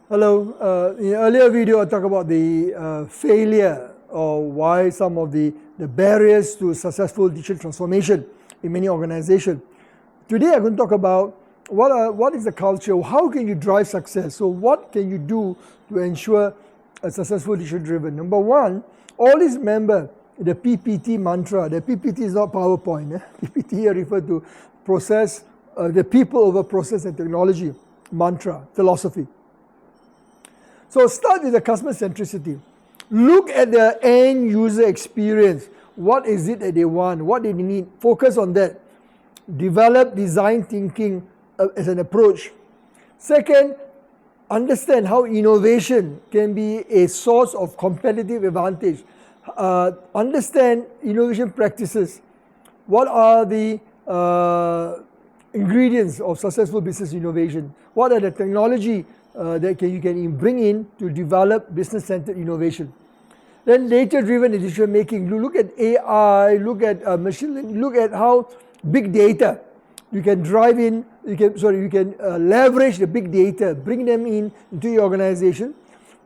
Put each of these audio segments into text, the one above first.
Hello. In the earlier video, I talked about the failure or why some of the barriers to successful digital transformation in many organizations. Today, I'm going to talk about what is the culture, how can you drive success? So what can you do to ensure a successful digital driven? Number one, always remember the PPT mantra. The PPT is not PowerPoint. PPT here refers to process, the people over process and technology mantra, philosophy. So start with the customer centricity. Look at the end user experience. What is it that they want? What do they need? Focus on that. Develop design thinking as an approach. Second, understand how innovation can be a source of competitive advantage. Understand innovation practices. What are the ingredients of successful business innovation? What are the technology that you can bring in to develop business-centered innovation? Then data-driven decision making. Look at AI, look at machine learning, look at how big data you can drive in. You can leverage the big data, bring them into your organization,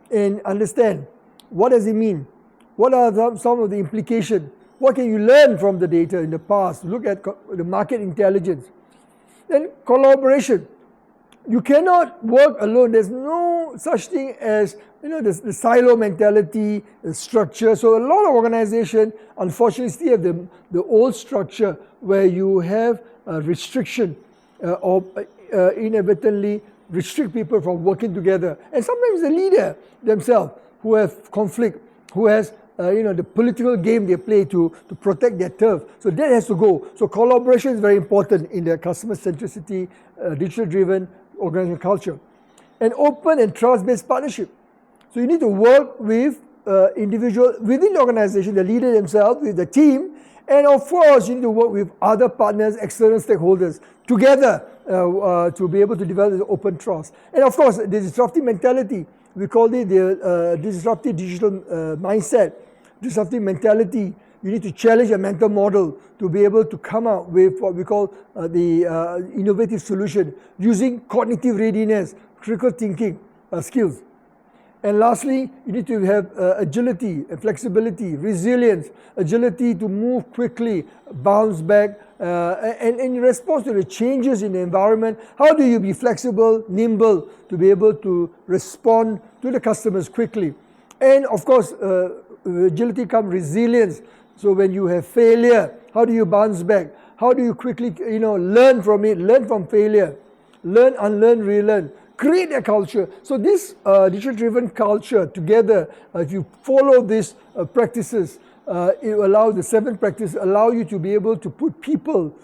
and understand what does it mean. What are some of the implications? What can you learn from the data in the past? Look at the market intelligence. Then collaboration. You cannot work alone. There's no such thing as the silo mentality, the structure. So a lot of organizations, unfortunately, still have the old structure where you have a restriction or inadvertently restrict people from working together. And sometimes the leader themselves who have conflict, who has the political game they play to protect their turf. So that has to go. So collaboration is very important in the customer centricity, digital-driven organizational culture. An open and trust-based partnership. So you need to work with individuals within the organization, the leader themselves, with the team, and of course you need to work with other partners, external stakeholders, together to be able to develop the open trust. And of course, the disruptive mentality. We call it the disruptive digital mindset, disruptive mentality. You need to challenge a mental model to be able to come up with what we call the innovative solution using cognitive readiness, critical thinking skills. And lastly, you need to have agility, flexibility, resilience, agility to move quickly, bounce back, and in response to the changes in the environment, how do you be flexible, nimble, to be able to respond to the customers quickly? And of course, agility comes resilience. So when you have failure, how do you bounce back? How do you quickly learn from it, learn from failure, learn, unlearn, relearn, create a culture. So this digital-driven culture together, if you follow these practices, it allows the 7 practices allow you to be able to put people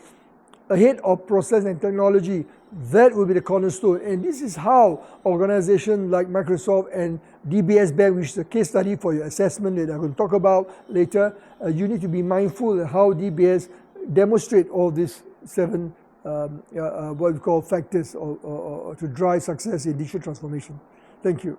ahead of process and technology. That will be the cornerstone. And this is how organizations like Microsoft and DBS Bank, which is a case study for your assessment that I'm going to talk about later, you need to be mindful of how DBS demonstrate all these 7 what we call factors or to drive success in digital transformation. Thank you.